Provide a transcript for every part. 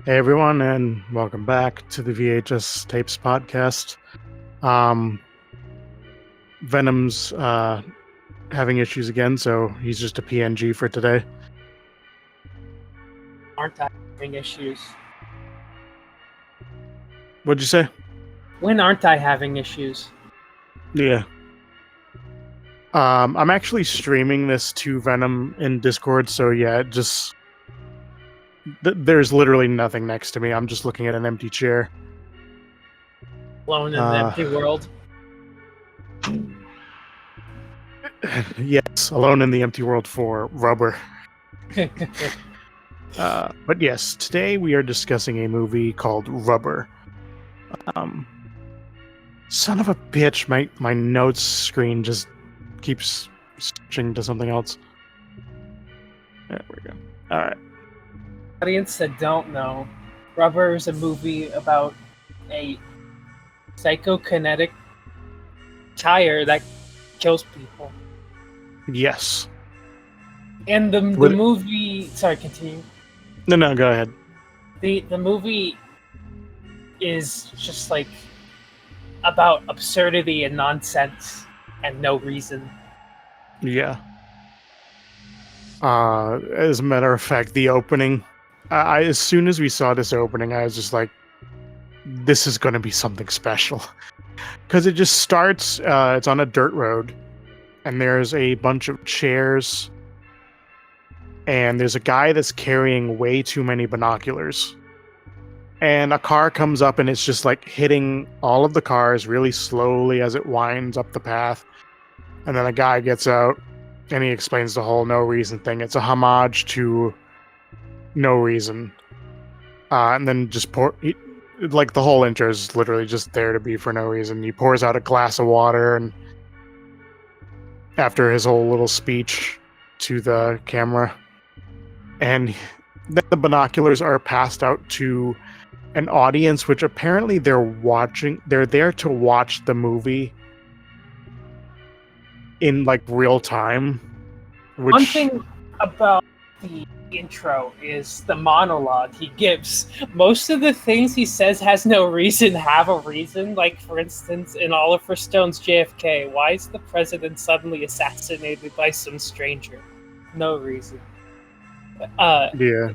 Hey everyone, and welcome back to the VHS Tapes podcast. Um, Venom's having issues again, so he's just a PNG for today. Aren't I having issues? What'd you say? When aren't I having issues? Yeah. I'm actually streaming this to Venom in Discord, so yeah, there's literally nothing next to me. I'm just looking at an empty chair. Alone in the empty world? Yes, alone in the empty world for Rubber. But yes, today we are discussing a movie called Rubber. Son of a bitch, my notes screen just keeps switching to something else. There we go. Alright. Audience that don't know, Rubber is a movie about a psychokinetic tire that kills people. Yes. And the movie... Sorry, continue. No, go ahead. The movie is just like about absurdity and nonsense and no reason. Yeah. As a matter of fact, the opening, as soon as we saw this opening, I was just like, this is going to be something special. Because it just starts, it's on a dirt road, and there's a bunch of chairs, and there's a guy that's carrying way too many binoculars. And a car comes up, and it's just like hitting all of the cars really slowly as it winds up the path. And then a guy gets out, and he explains the whole no reason thing. It's a homage to No Reason. And then just like the whole intro is literally just there to be for no reason. He pours out a glass of water, and after his whole little speech to the camera, and then the binoculars are passed out to an audience, which apparently they're there to watch the movie in like real time. One thing about the intro is the monologue he gives. Most of the things he says has no reason, have a reason. Like, for instance, in Oliver Stone's JFK, why is the president suddenly assassinated by some stranger? No reason. Yeah.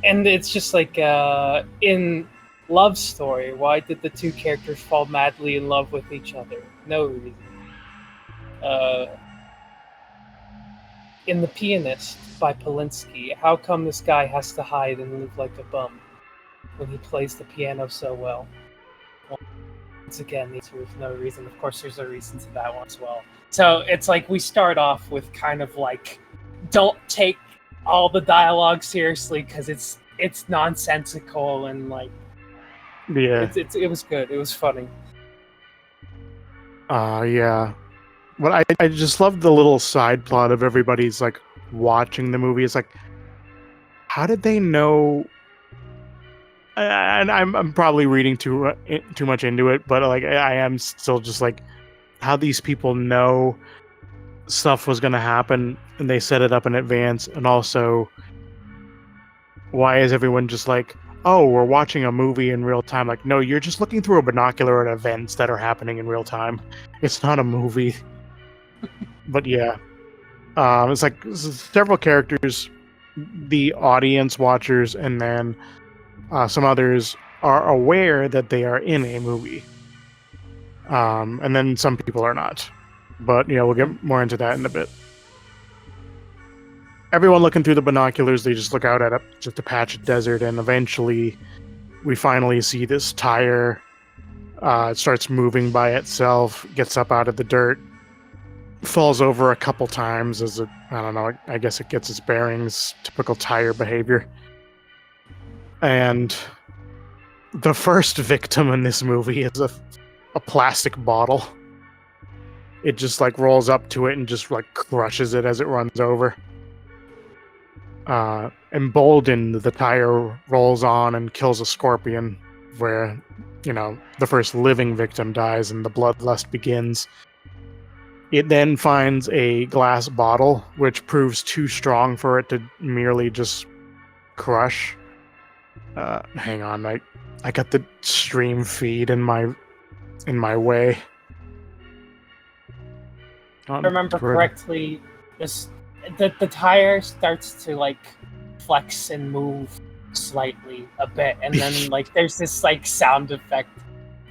And it's just like, in Love Story, why did the two characters fall madly in love with each other? No reason. In The Pianist by Polanski, how come this guy has to hide and live like a bum when he plays the piano so well? Once again, the answer is no reason. Of course, there's a reason to that one as well. So it's like we start off with kind of like, don't take all the dialogue seriously because it's nonsensical and like, yeah, it was good. It was funny. Yeah. But I just love the little side plot of everybody's like watching the movie. It's like, how did they know? And I'm probably reading too much into it, but like I am still just like, how these people know stuff was gonna happen and they set it up in advance, and also why is everyone just like, oh, we're watching a movie in real time? Like, no, you're just looking through a binocular at events that are happening in real time. It's not a movie. But yeah, it's like several characters, the audience watchers, and then some others are aware that they are in a movie. And then some people are not. But yeah, we'll get more into that in a bit. Everyone looking through the binoculars, they just look out at just a patch of desert, and eventually we finally see this tire. It starts moving by itself, gets up out of the dirt, falls over a couple times as it, I don't know, I guess it gets its bearings, typical tire behavior. And the first victim in this movie is a plastic bottle. It just like rolls up to it and just like crushes it as it runs over. Emboldened, the tire rolls on and kills a scorpion, where, you know, the first living victim dies and the bloodlust begins. It then finds a glass bottle, which proves too strong for it to merely just crush. Hang on, I got the stream feed in my way. If I remember correctly, the tire starts to like flex and move slightly a bit, and then like there's this like sound effect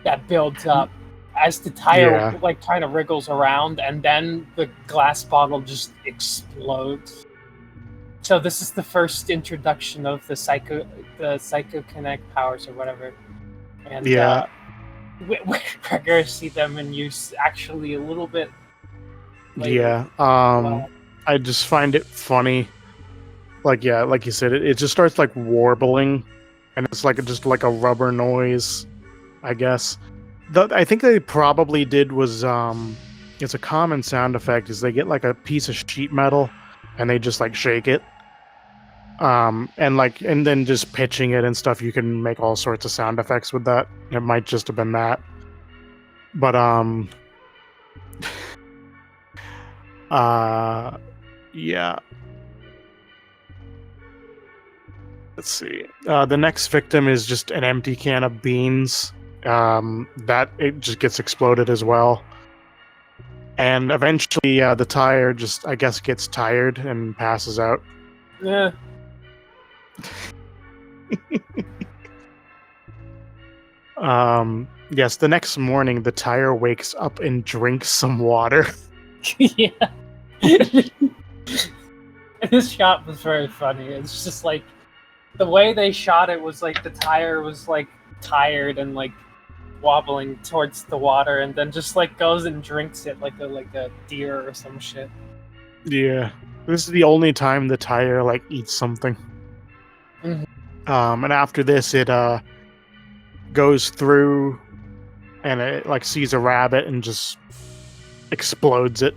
that builds up as the tire like kind of wriggles around, and then the glass bottle just explodes. So this is the first introduction of the psychokinetic powers or whatever, and we're gonna see them in use actually a little bit later. I just find it funny. Like you said, it just starts like warbling, and it's like just like a rubber noise, I guess. I think they probably did was it's a common sound effect is they get like a piece of sheet metal and they just like shake it. And then just pitching it and stuff, you can make all sorts of sound effects with that. It might just have been that. But yeah. Let's see. The next victim is just an empty can of beans. That it just gets exploded as well. And eventually, the tire just, I guess, gets tired and passes out. Yeah. Yes, the next morning, the tire wakes up and drinks some water. Yeah. This shot was very funny. It's just like, the way they shot it was like the tire was like tired and like wobbling towards the water, and then just like goes and drinks it like a deer or some shit. Yeah, this is the only time the tire like eats something. Mm-hmm. And after this, it goes through, and it like sees a rabbit and just explodes it.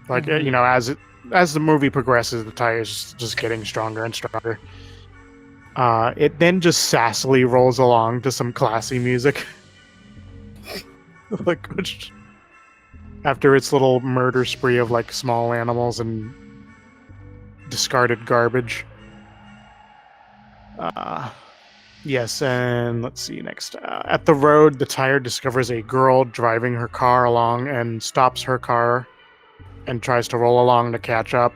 Like you know, as the movie progresses, the tire's just getting stronger and stronger. It then just sassily rolls along to some classy music. Like, after its little murder spree of like small animals and discarded garbage. Yes, and let's see next. At the road, the tire discovers a girl driving her car along and stops her car and tries to roll along to catch up.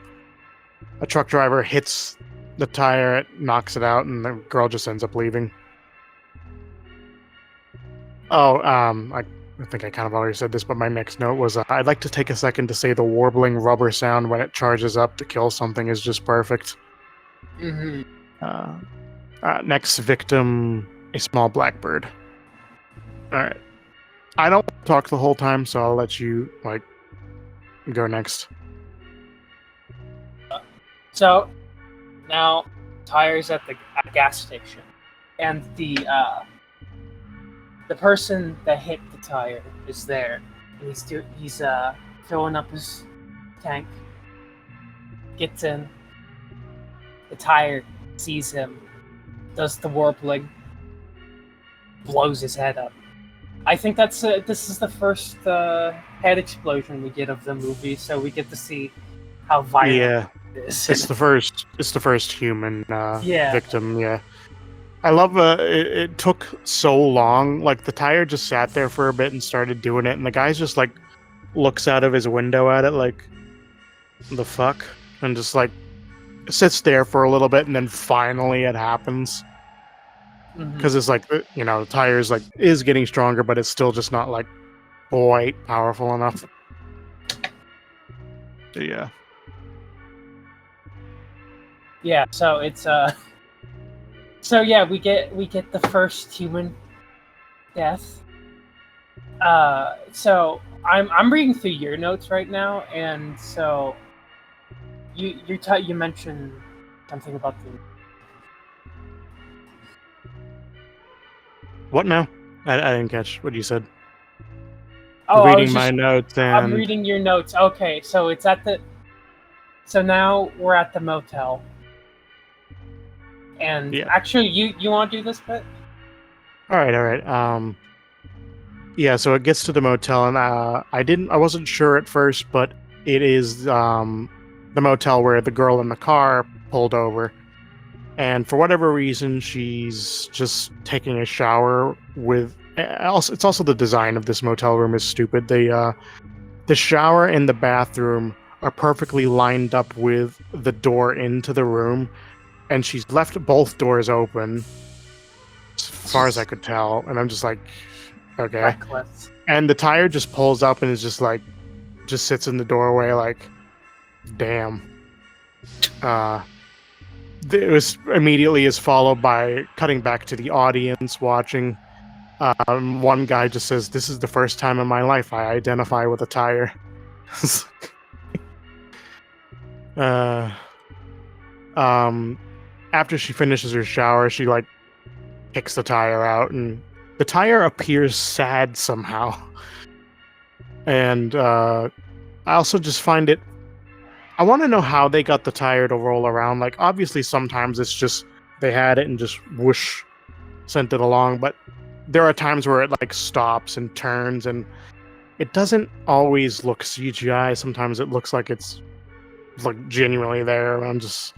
A truck driver hits the tire, it knocks it out, and the girl just ends up leaving. I think I kind of already said this, but my next note was I'd like to take a second to say the warbling rubber sound when it charges up to kill something is just perfect. Mm-hmm. Next victim, a small blackbird. Alright. I don't talk the whole time, so I'll let you, like, go next. So, now, tire's at the gas station, and the person that hit the tire is there, and he's filling up his tank, gets in, the tire sees him, does the warbling, blows his head up. I think this is the first head explosion we get of the movie, so we get to see how violent it is. It's the first human victim. Yeah, I love it took so long. Like the tire just sat there for a bit and started doing it, and the guy's just like looks out of his window at it like, the fuck, and just like sits there for a little bit, and then finally it happens. Because it's like, you know, the tire's like is getting stronger, but it's still just not like quite powerful enough. Yeah. Yeah, so it's so yeah, we get the first human death. So I'm reading through your notes right now, and so you mentioned something about the. What now? I didn't catch what you said. Oh, reading my notes and I'm reading your notes. Okay, so it's at the. So now we're at the motel. And actually, you want to do this bit? All right. Yeah, so it gets to the motel, and I wasn't sure at first, but it is the motel where the girl in the car pulled over, and for whatever reason, she's just taking a shower with. Also, it's also the design of this motel room is stupid. The shower and the bathroom are perfectly lined up with the door into the room, and she's left both doors open, as far as I could tell. And I'm just like, okay. Reckless. And the tire just pulls up and is just like, just sits in the doorway, like, damn. It was immediately is followed by cutting back to the audience watching. One guy just says, "This is the first time in my life I identify with a tire." After she finishes her shower, she like kicks the tire out, and the tire appears sad somehow. And I also just find it. I want to know how they got the tire to roll around. Like, obviously, sometimes it's just they had it and just whoosh, sent it along. But there are times where it like stops and turns, and it doesn't always look CGI. Sometimes it looks like it's like genuinely there. I'm just,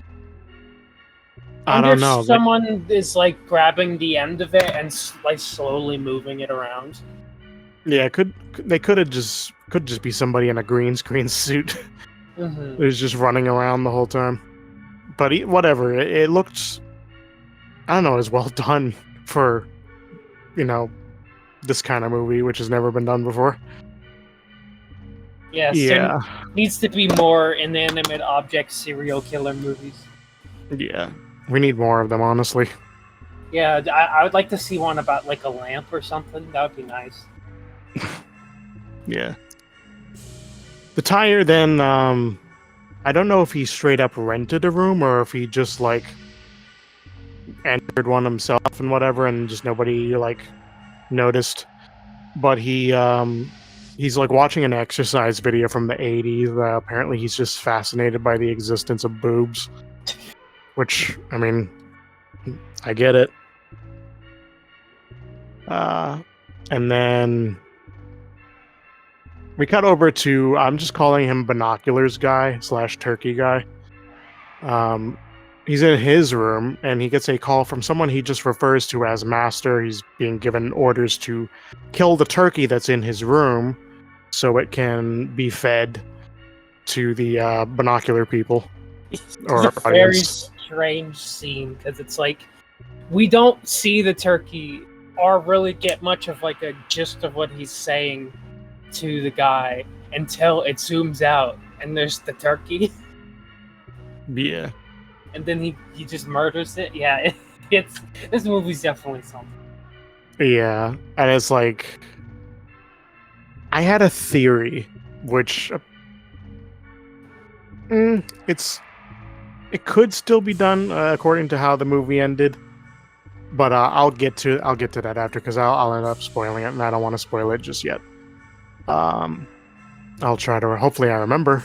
I don't know. If someone is like grabbing the end of it and like slowly moving it around. Yeah, they could just be somebody in a green screen suit. Mm-hmm. Who's just running around the whole time. But whatever, it looked, I don't know, as well done for, this kind of movie, which has never been done before. Yes, yeah. Needs to be more inanimate object serial killer movies. Yeah, we need more of them, honestly. Yeah, I would like to see one about like a lamp or something. That would be nice. Yeah. The tire then, I don't know if he straight up rented a room or if he just like entered one himself and whatever, and just nobody like noticed. But he's like watching an exercise video from the 80s. Apparently he's just fascinated by the existence of boobs, which, I mean, I get it. And then we cut over to, I'm just calling him Binoculars Guy / Turkey Guy. He's in his room, and he gets a call from someone he just refers to as Master. He's being given orders to kill the turkey that's in his room so it can be fed to the binocular people. It's a very strange scene, because it's like, we don't see the turkey or really get much of like a gist of what he's saying to the guy until it zooms out and there's the turkey. Yeah. And then he just murders it. Yeah, it's this movie's definitely something. Yeah, and it's like, I had a theory, which it could still be done according to how the movie ended, but I'll get to that after, because I'll end up spoiling it, and I don't want to spoil it just yet. I'll try to. Hopefully, I remember.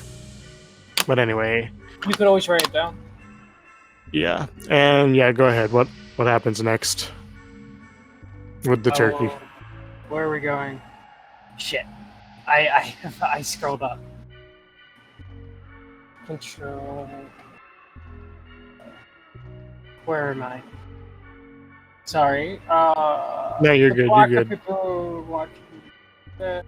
But anyway, you could always write it down. Yeah, and yeah, go ahead. What happens next with the turkey? Where are we going? Shit, I scrolled up. Control. Where am I? Sorry. No, you're good. You're good. People watching. The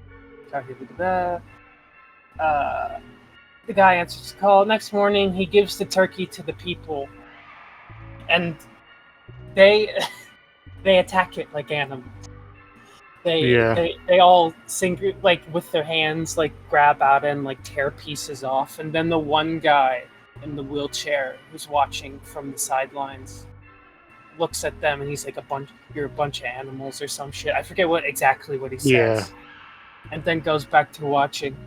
guy answers the call. Next morning, he gives the turkey to the people, and they attack it like animals. They all sing like with their hands, like grab out and like tear pieces off, and then the one guy in the wheelchair who's watching from the sidelines looks at them and he's like, "You're a bunch of animals" or some shit. I forget exactly what he says. Yeah. And then goes back to watching.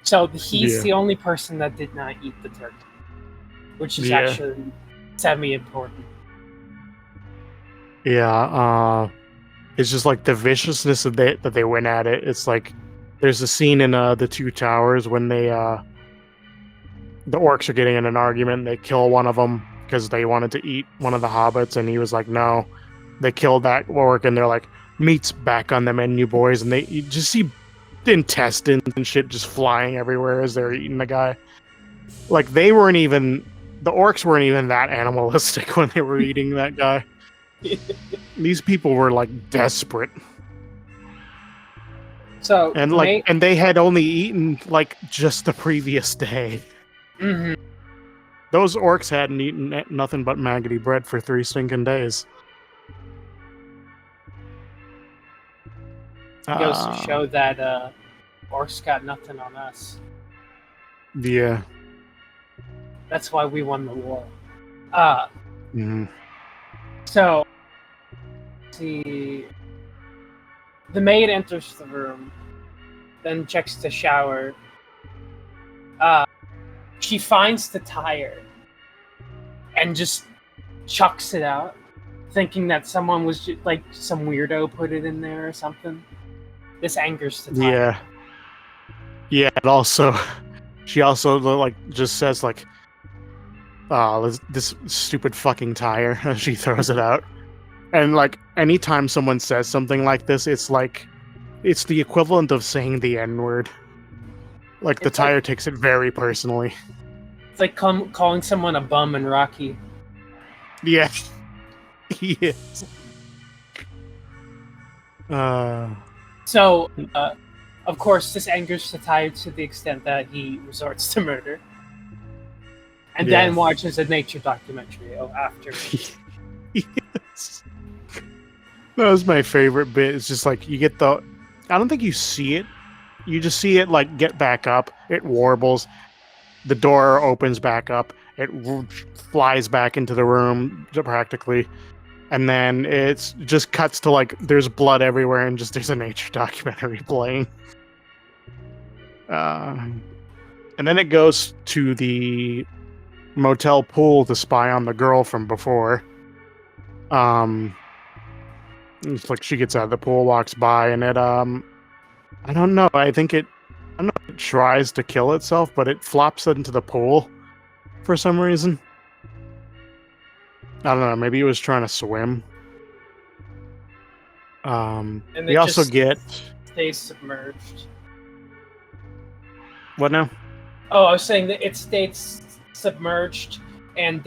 So he's the only person that did not eat the turkey, which is actually semi-important. Yeah, it's just like the viciousness that they went at it. It's like there's a scene in the Two Towers when the orcs are getting in an argument. They kill one of them because they wanted to eat one of the hobbits, and he was like, "No." They killed that orc, and they're like, "Meat's back on the menu, boys," and you just see intestines and shit just flying everywhere as they're eating the guy. Like, they weren't even the orcs weren't even that animalistic when they were eating that guy. These people were like desperate. So And and they had only eaten like just the previous day. Mhm. Those orcs hadn't eaten nothing but maggoty bread for 3 stinking days. Goes to show that orcs got nothing on us. Yeah. That's why we won the war. Mhm. So, see, the maid enters the room, then checks the shower. She finds the tire and just chucks it out, thinking that someone was just, like some weirdo put it in there or something. This angers the tire. Yeah. Yeah, and also, she also like just says like, "Oh, this stupid fucking tire." She throws it out, and like anytime someone says something like this, it's like it's the equivalent of saying the N-word. Like the It's like- tire takes it very personally. It's like calling someone a bum in Rocky. Yeah. Yes. So, of course, this angers the tire to the extent that he resorts to murder. And then watches a nature documentary after. Yes. That was my favorite bit. It's just like you get the... I don't think you see it. You just see it like get back up. It warbles. The door opens back up. It flies back into the room practically. And then it just cuts to like there's blood everywhere and just there's a nature documentary playing. And then it goes to the motel pool to spy on the girl from before. It's like she gets out of the pool, walks by, and it I don't know. I don't know if it tries to kill itself, but it flops into the pool for some reason. I don't know. Maybe it was trying to swim. And we also get stays submerged. What now? Oh, I was saying that it stays submerged, and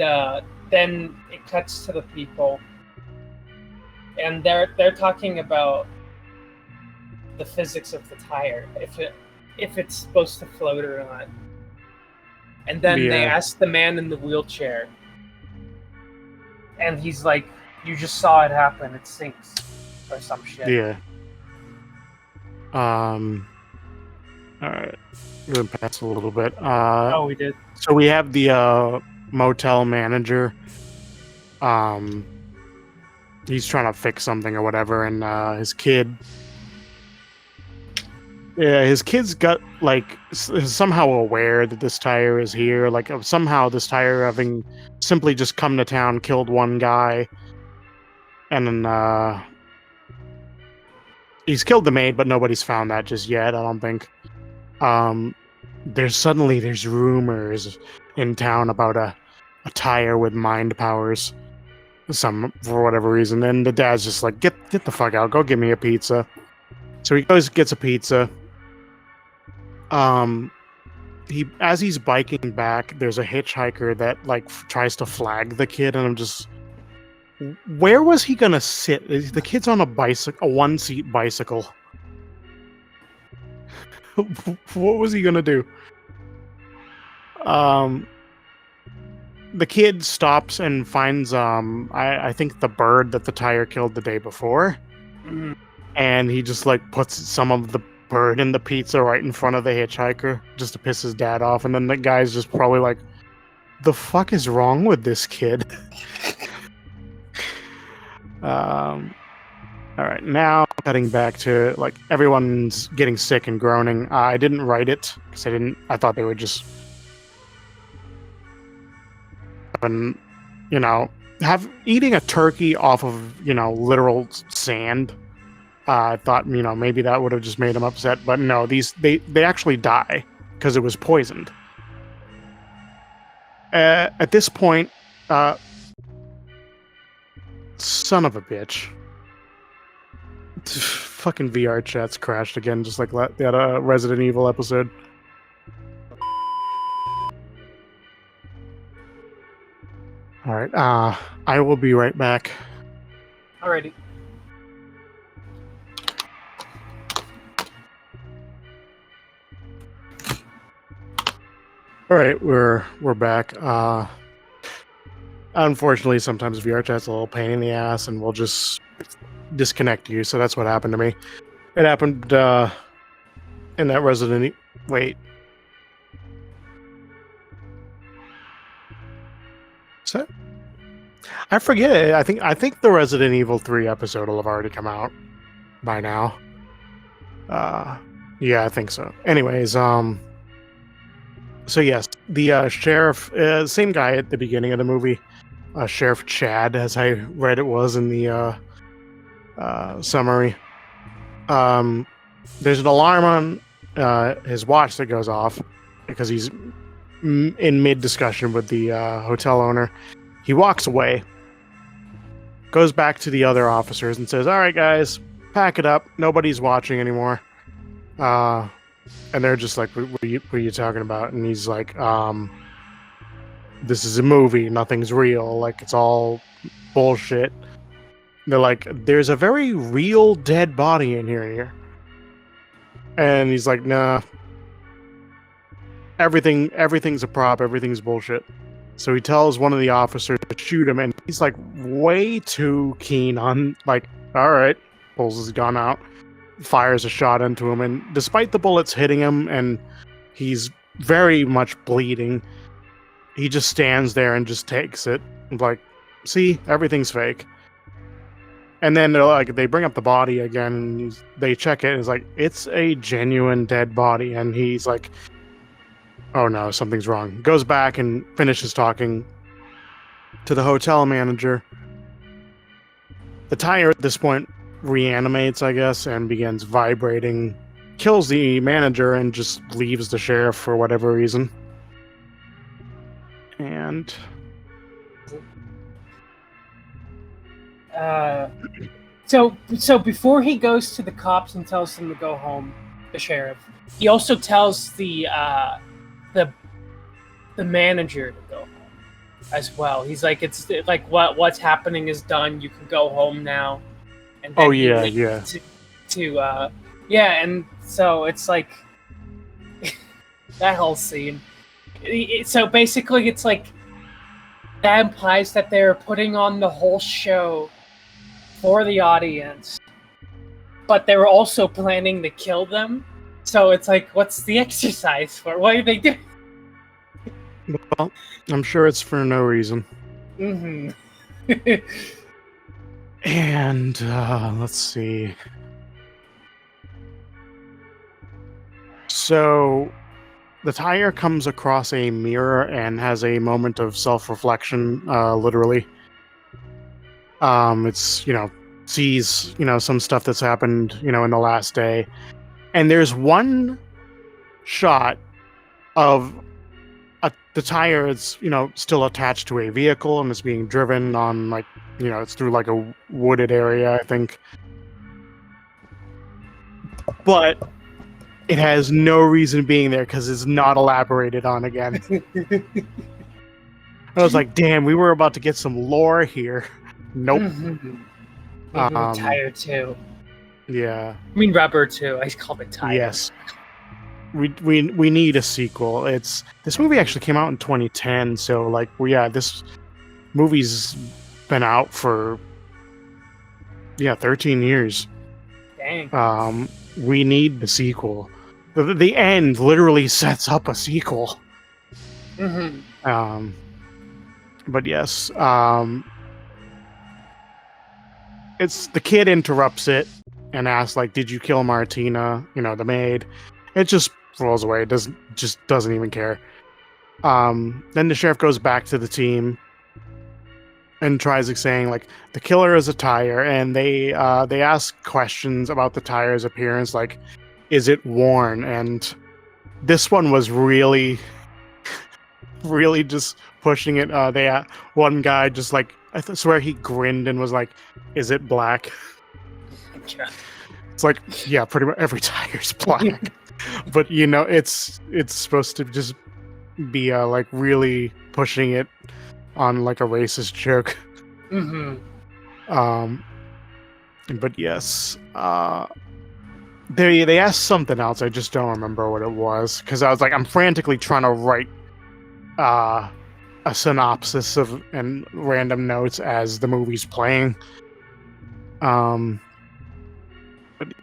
then it cuts to the people, and they're talking about the physics of the tire, if it's supposed to float or not. And then they ask the man in the wheelchair, and he's like, "You just saw it happen. It sinks," or some shit. Yeah. All right. We're gonna pass a little bit. We did. So we have the motel manager. He's trying to fix something or whatever, and his kid. Yeah, his kid's got like is somehow aware that this tire is here. Like somehow this tire having simply just come to town, killed one guy, and then he's killed the maid, but nobody's found that just yet. I don't think. There's rumors in town about a tire with mind powers, for whatever reason. And the dad's just like, get the fuck out, go get me a pizza. So he goes gets a pizza. As he's biking back, there's a hitchhiker that like tries to flag the kid, and I'm just, where was he gonna sit? The kid's on a bicycle, a 1-seat bicycle. What was he gonna do? The kid stops and finds I think the bird that the tire killed the day before. Mm-hmm. And he just like puts some of the bird in the pizza right in front of the hitchhiker just to piss his dad off, and then the guy's just probably like, the fuck is wrong with this kid? All right, now cutting back to like everyone's getting sick and groaning. I didn't write it because I thought they would just have eating a turkey off of literal sand. I thought maybe that would have just made them upset, but no, they actually die because it was poisoned. At this point, son of a bitch. Fucking VR chat's crashed again, just like that Resident Evil episode. All right. I will be right back. Alrighty. All right, we're back. Unfortunately, sometimes VHS is a little pain in the ass, and we'll just disconnect you. So that's what happened to me. It happened in that Resident. Wait. So I forget it. I think the Resident Evil 3 episode will have already come out by now. Yeah, I think so. Anyways, so yes, the sheriff, same guy at the beginning of the movie, Sheriff Chad, as I read it was in the summary. There's an alarm on his watch that goes off because he's in mid discussion with the hotel owner. He walks away, goes back to the other officers and says, "All right, guys, pack it up. Nobody's watching anymore." And they're just like, what are you talking about? And he's like, this is a movie. Nothing's real. Like, it's all bullshit. And they're like, there's a very real dead body in here. And he's like, nah. Everything's a prop. Everything's bullshit. So he tells one of the officers to shoot him, and he's like way too keen on, like, all right, pulls his gun out, fires a shot into him, and despite the bullets hitting him and he's very much bleeding, he just stands there and just takes it. Like, see, everything's fake. And then they're like, they bring up the body again, and they check it, and it's like, it's a genuine dead body. And he's like, oh no, something's wrong. Goes back and finishes talking to the hotel manager. The tire at this point reanimates, I guess, and begins vibrating, kills the manager, and just leaves the sheriff for whatever reason. And so before he goes to the cops and tells them to go home, the sheriff, he also tells the manager to go home as well. He's like, it's like what's happening is done. You can go home now. And then and so it's like that whole scene. So basically, it's like that implies that they're putting on the whole show for the audience, but they were also planning to kill them. So it's like, what's the exercise for? What are they doing? Well, I'm sure it's for no reason. Mm-hmm. And let's see. So the tire comes across a mirror and has a moment of self-reflection, literally. It's, sees, some stuff that's happened, in the last day. And there's one shot of the tire is, still attached to a vehicle and it's being driven on, like, it's through like a wooded area, I think. But it has no reason being there because it's not elaborated on again. I was like, damn, we were about to get some lore here. Nope. Mm-hmm. Tire too. Yeah. I mean rubber too. I call it tire. Yes. We need a sequel. This movie actually came out in 2010, so like, this movie's been out for 13 years. Dang. We need the sequel. The end literally sets up a sequel. Mm-hmm. But yes, it's the kid interrupts it and asks, like, did you kill Martina, the maid? It just rolls away. It doesn't even care. Then the sheriff goes back to the team and tries saying, like, the killer is a tire, and they ask questions about the tire's appearance, like, is it worn? And this one was really really just pushing it. One guy just, like, I swear he grinned and was like, is it black? Yeah. It's like, yeah, pretty much every tire's black. But it's supposed to just be like really pushing it on like a racist joke. Mm-hmm. But yes, they asked something else. I just don't remember what it was because I was like, I'm frantically trying to write a synopsis of and random notes as the movie's playing. But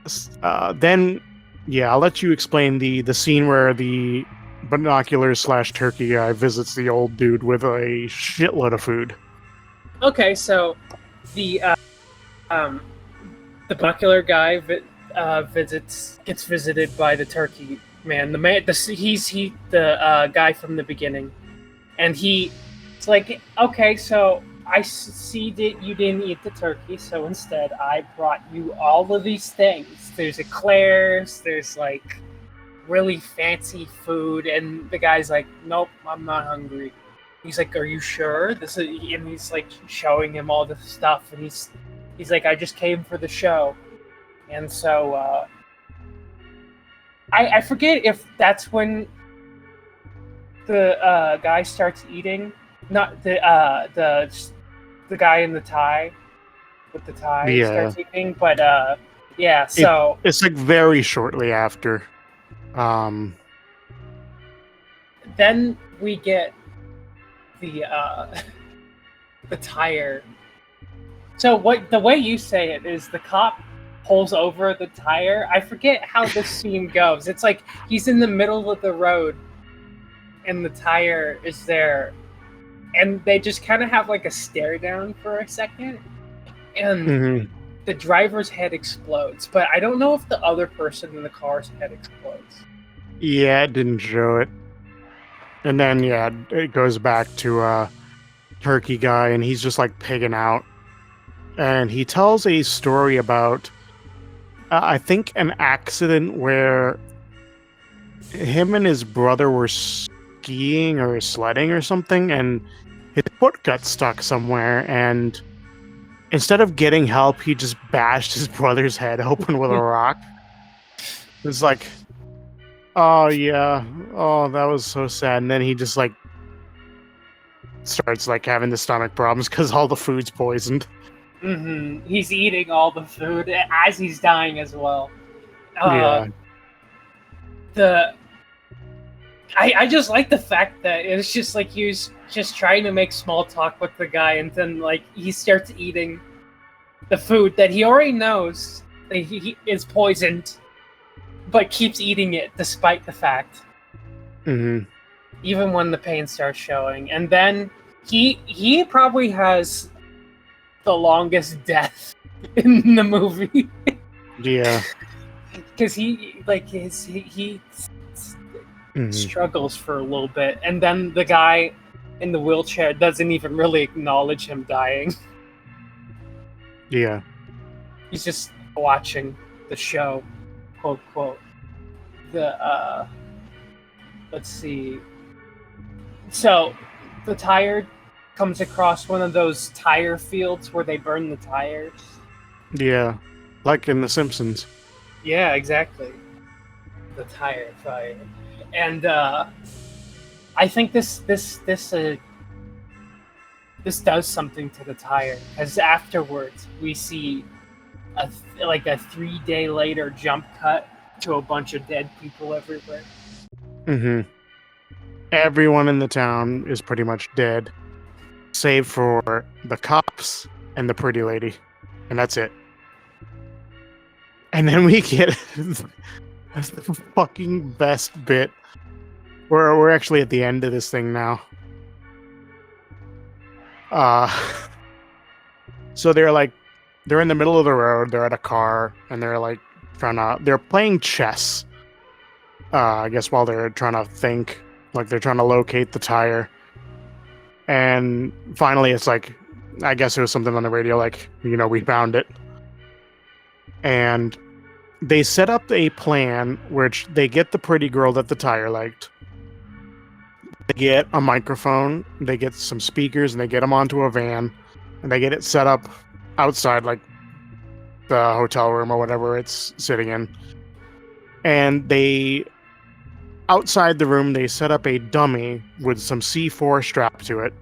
yes, then yeah, I'll let you explain the scene where the binoculars / turkey guy visits the old dude with a shitload of food. Okay, so the um, the binocular guy gets visited by the turkey man. He's the guy from the beginning, and it's like, okay, so I see that you didn't eat the turkey, so instead I brought you all of these things. There's eclairs, there's like really fancy food, and the guy's like, nope, I'm not hungry. He's like, are you sure? And he's like showing him all this stuff, and he's like, I just came for the show. And so I forget if that's when the guy starts eating, not the guy in the tie with the tie starts eating, but yeah. So it's like very shortly after. Then we get the tire. So the way you say it is the cop pulls over the tire. I forget how this scene goes. It's like he's in the middle of the road and the tire is there, and they just kind of have like a stare down for a second, and the driver's head explodes, but I don't know if the other person in the car's head explodes. Yeah, it didn't show it. And then yeah, it goes back to turkey guy, and he's just like pigging out, and he tells a story about I think an accident where him and his brother were skiing or sledding or something, and his foot got stuck somewhere, and instead of getting help, he just bashed his brother's head open with a rock. It's like, oh yeah, oh that was so sad. And then he just like starts like having the stomach problems because all the food's poisoned. Mm-hmm. He's eating all the food as he's dying as well. Yeah. I just like the fact that it's just like he was just trying to make small talk with the guy, and then like he starts eating the food that he already knows that he is poisoned, but keeps eating it despite the fact. Mm-hmm. Even when the pain starts showing, and then he probably has the longest death in the movie. Yeah. Because he struggles for a little bit, and then the guy in the wheelchair doesn't even really acknowledge him dying. Yeah. He's just watching the show, quote quote. Let's see. So the tire comes across one of those tire fields where they burn the tires. Yeah. Like in The Simpsons. Yeah, exactly. The tire fire. And I think this does something to the tire, as afterwards we see a 3-day later jump cut to a bunch of dead people everywhere. Mm-hmm. Everyone in the town is pretty much dead, save for the cops and the pretty lady, and that's it. And then we get that's the fucking best bit. We're actually at the end of this thing now. So they're in the middle of the road, they're at a car, and they're playing chess. I guess while they're trying to think, like they're trying to locate the tire. And finally it's like, I guess it was something on the radio like, we found it. And they set up a plan which they get the pretty girl that the tire liked. They get a microphone, they get some speakers, and they get them onto a van, and they get it set up outside, like the hotel room or whatever it's sitting in. And outside the room, they set up a dummy with some C4 strapped to it.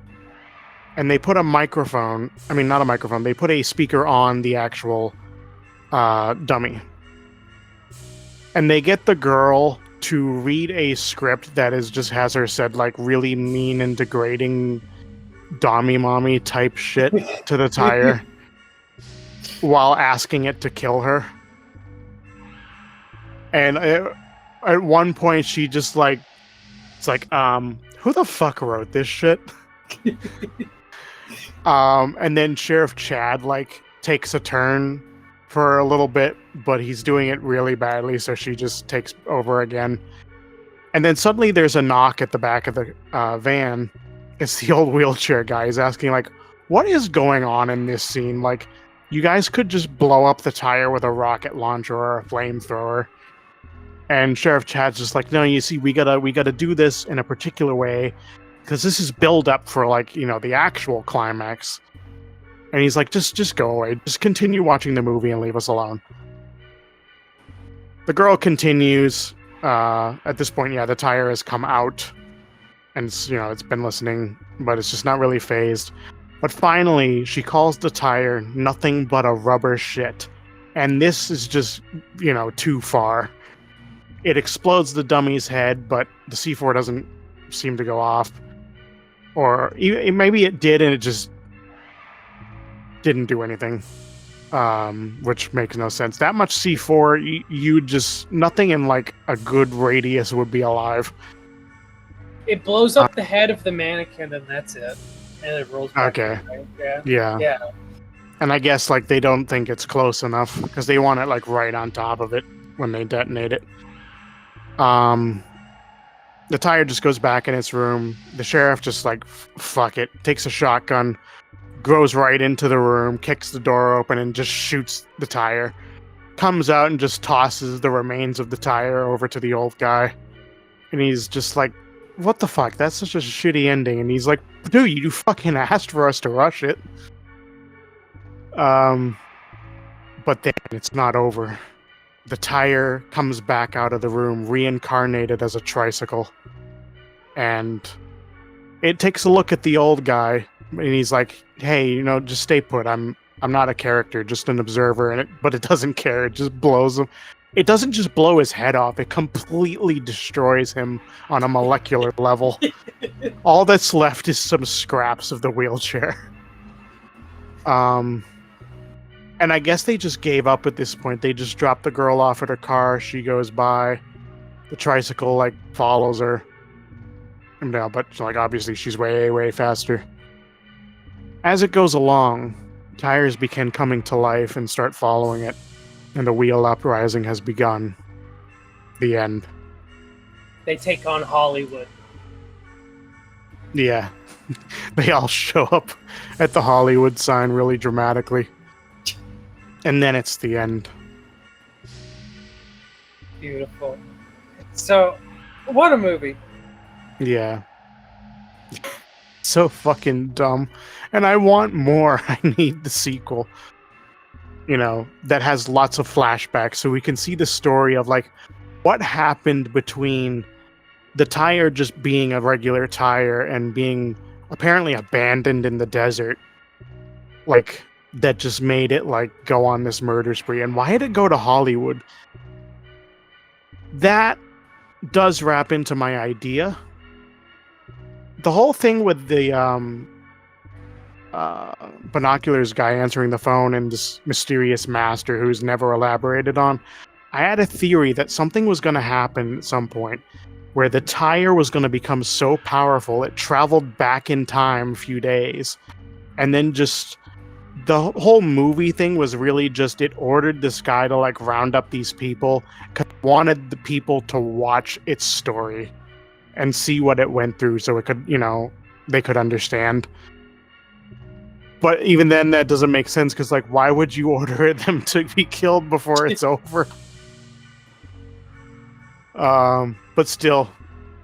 and they put a microphone. I mean, not a microphone. They put a speaker on the actual dummy, and they get the girl to read a script that just has her said like really mean and degrading dommy mommy type shit to the tire while asking it to kill her. And at one point she just like, it's like, who the fuck wrote this shit? And then Sheriff Chad like takes a turn for a little bit, but he's doing it really badly, so she just takes over again. And then suddenly there's a knock at the back of the van. It's the old wheelchair guy. He's asking like, what is going on in this scene? Like, you guys could just blow up the tire with a rocket launcher or a flamethrower. And Sheriff Chad's just like, no, you see, we gotta do this in a particular way, because this is build up for like, you know, the actual climax. And he's like, just go away. Just continue watching the movie and leave us alone. The girl continues. At this point, yeah, the tire has come out. And, it's been listening, but it's just not really phased. But finally, she calls the tire nothing but a rubber shit. And this is just, too far. It explodes the dummy's head, but the C4 doesn't seem to go off. Or maybe it did and it just didn't do anything, which makes no sense. That much C4, you just, nothing in like a good radius would be alive. It blows up the head of the mannequin and that's it. And it rolls back. Okay. Right? Yeah. And I guess like they don't think it's close enough because they want it like right on top of it when they detonate it. The tire just goes back in its room. The sheriff just like, fuck it, takes a shotgun, goes right into the room, kicks the door open, and just shoots the tire. Comes out and just tosses the remains of the tire over to the old guy. And he's just like, what the fuck? That's such a shitty ending. And he's like, dude, you fucking asked for us to rush it. But then it's not over. The tire comes back out of the room, reincarnated as a tricycle. And it takes a look at the old guy, and he's like, hey, just stay put. I'm not a character, just an observer. But it doesn't care. It just blows him. It doesn't just blow his head off. It completely destroys him on a molecular level. All that's left is some scraps of the wheelchair. And I guess they just gave up at this point. They just dropped the girl off at her car. She goes by. The tricycle, like, follows her. No, but, like, obviously she's way, way faster. As it goes along, tires begin coming to life and start following it. And the wheel uprising has begun. The end. They take on Hollywood. Yeah. They all show up at the Hollywood sign really dramatically. And then it's the end. Beautiful. So, what a movie. Yeah. So fucking dumb. And I want more. I need the sequel. That has lots of flashbacks so we can see the story of like what happened between the tire just being a regular tire and being apparently abandoned in the desert. Like, that just made it like go on this murder spree. And why did it go to Hollywood? That does wrap into my idea. The whole thing with the binoculars guy answering the phone and this mysterious master who's never elaborated on. I had a theory that something was going to happen at some point where the tire was going to become so powerful it traveled back in time a few days. And then just the whole movie thing was really just it ordered this guy to like round up these people because it wanted the people to watch its story and see what it went through so it could, they could understand. But even then, that doesn't make sense because, like, why would you order them to be killed before it's over? But still,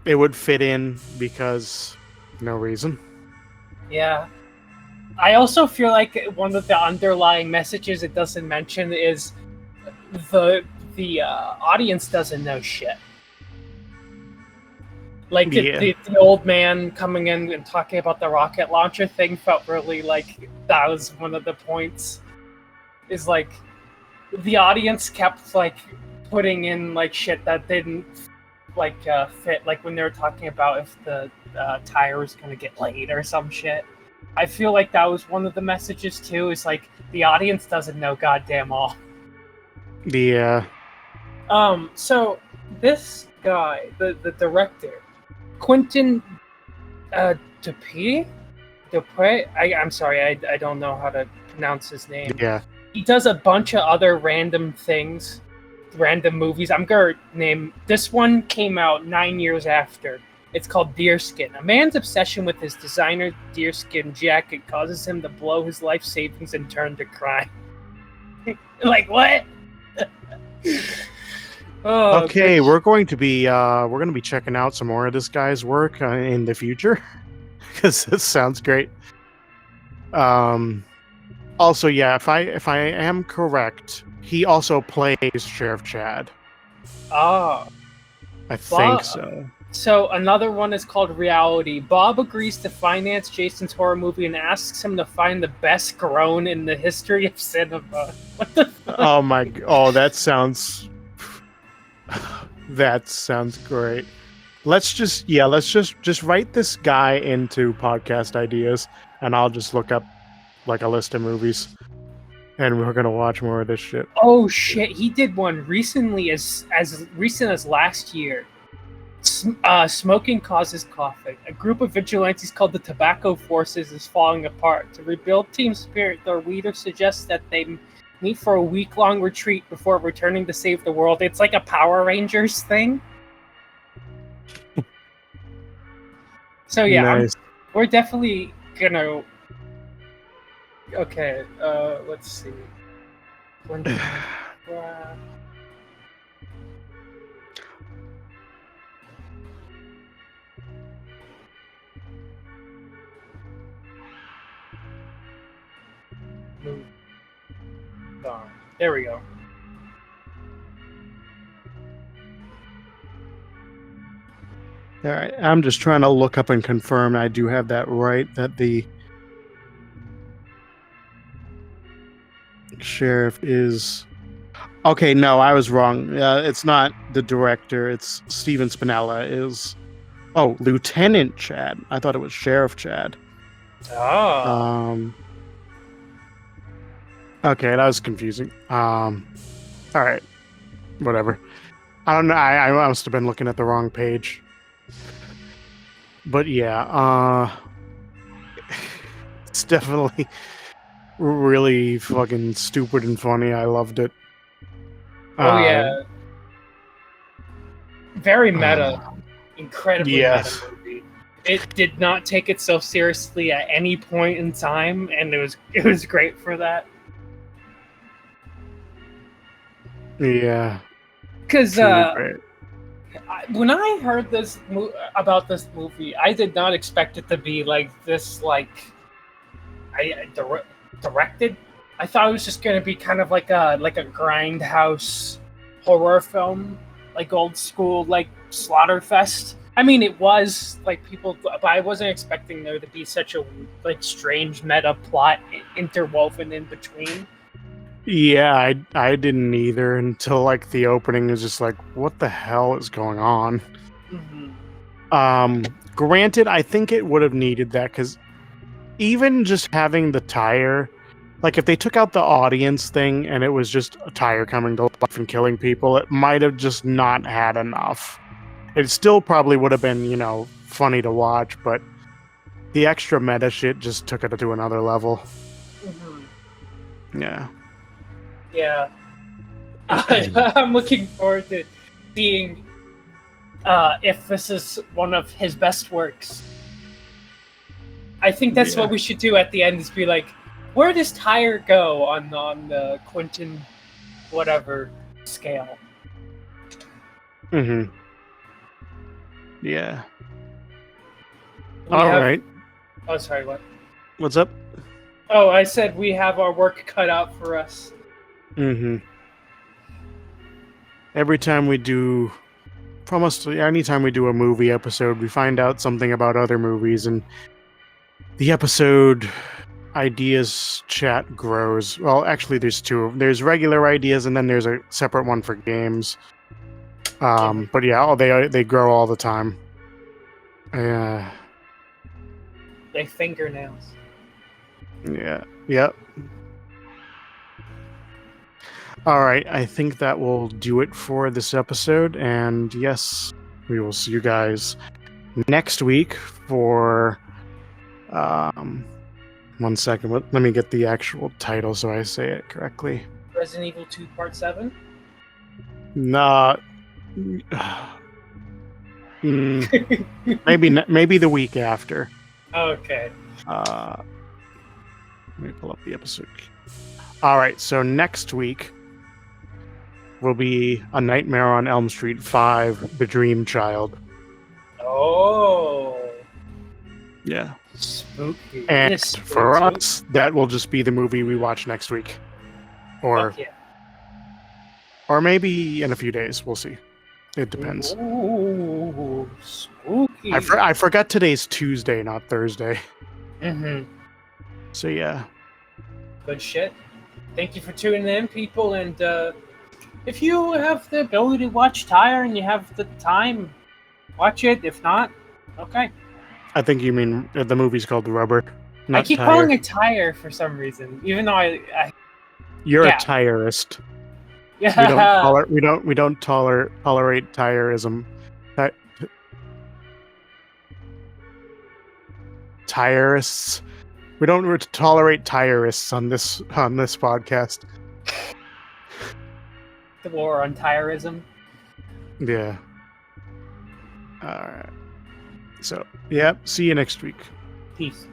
it would fit in because no reason. Yeah. I also feel like one of the underlying messages it doesn't mention is the audience doesn't know shit. Like the old man coming in and talking about the rocket launcher thing felt really like that was one of the points. Is like the audience kept like putting in like shit that didn't like fit, like when they were talking about if the tire was gonna get laid or some shit. I feel like that was one of the messages too. Is like the audience doesn't know goddamn all. Yeah. So this guy, the director, Quentin Dupuis. I'm sorry, I don't know how to pronounce his name. Yeah. He does a bunch of other random things, random movies. I'm gonna name this one. Came out 9 years after. It's called Deerskin. A man's obsession with his designer deerskin jacket causes him to blow his life savings and turn to crime. Like what? Oh, okay, we're going to be checking out some more of this guy's work in the future because this sounds great. Also, yeah, if I am correct, he also plays Sheriff Chad. Ah, I think so. So another one is called Reality. Bob agrees to finance Jason's horror movie and asks him to find the best groan in the history of cinema. What the fuck? Oh my! Oh, that sounds great. Let's just write this guy into podcast ideas, and I'll just look up like a list of movies, and we're gonna watch more of this shit. Oh shit! He did one recently, as recent as last year. Smoking causes coughing. A group of vigilantes called the Tobacco Forces is falling apart. To rebuild team spirit, their leader suggests that they meet for a week-long retreat before returning to save the world. It's like a Power Rangers thing. So yeah, nice. we're definitely gonna. Okay, let's see. There we go. All right, I'm just trying to look up and confirm I do have that right, that the sheriff is... Okay, no, I was wrong. It's not the director, it's Steven Spinella is... Oh, Lieutenant Chad. I thought it was Sheriff Chad. Oh. Okay, that was confusing. All right, whatever. I don't know. I must have been looking at the wrong page. But yeah, it's definitely really fucking stupid and funny. I loved it. Oh yeah, very meta, incredibly meta movie. It did not take itself seriously at any point in time, and it was great for that. Yeah, because when I heard about this movie, I did not expect it to be like this. Like, directed. I thought it was just going to be kind of like a grindhouse horror film, like old school, like Slaughterfest. I mean, it was like people, but I wasn't expecting there to be such a like strange meta plot interwoven in between. Yeah, I didn't either until like the opening is just like, what the hell is going on? Mm-hmm. Granted, I think it would have needed that because even just having the tire, like if they took out the audience thing and it was just a tire coming to life and killing people, it might have just not had enough. It still probably would have been, funny to watch, but the extra meta shit just took it to another level. Mm-hmm. Yeah. Yeah. I'm looking forward to seeing if this is one of his best works. I think that's what we should do at the end, is be like, where does Tire go on the Quentin whatever scale? Mm-hmm. Yeah. All right. Oh, sorry, what? What's up? Oh, I said we have our work cut out for us. Mm-hmm. Every time we do almost anytime we do a movie episode, we find out something about other movies, and the episode ideas chat grows. Well, actually, there's two. There's regular ideas, and then there's a separate one for games. But yeah, they grow all the time. They fingernails. Yeah. Yep. All right, I think that will do it for this episode, and yes, we will see you guys next week for 1 second. Let me get the actual title so I say it correctly. Resident Evil 2 Part 7? Nah. Maybe the week after. Okay. Let me pull up the episode. All right, so next week will be A Nightmare on Elm Street 5, The Dream Child. Oh. Yeah. Spooky. And for us, that will just be the movie we watch next week. Or maybe in a few days. We'll see. It depends. Ooh, spooky. I forgot today's Tuesday, not Thursday. Mm-hmm. So yeah. Good shit. Thank you for tuning in, people, and if you have the ability to watch Tyre and you have the time, watch it. If not, okay. I think you mean the movie's called Rubber. I keep calling it Tyre for some reason, even though You're a Tyrist. Yeah. We don't tolerate Tyrism. Tyrists. We don't tolerate Tyrists on this podcast. The war on Tyrism. Yeah. All right. So, yeah. See you next week. Peace.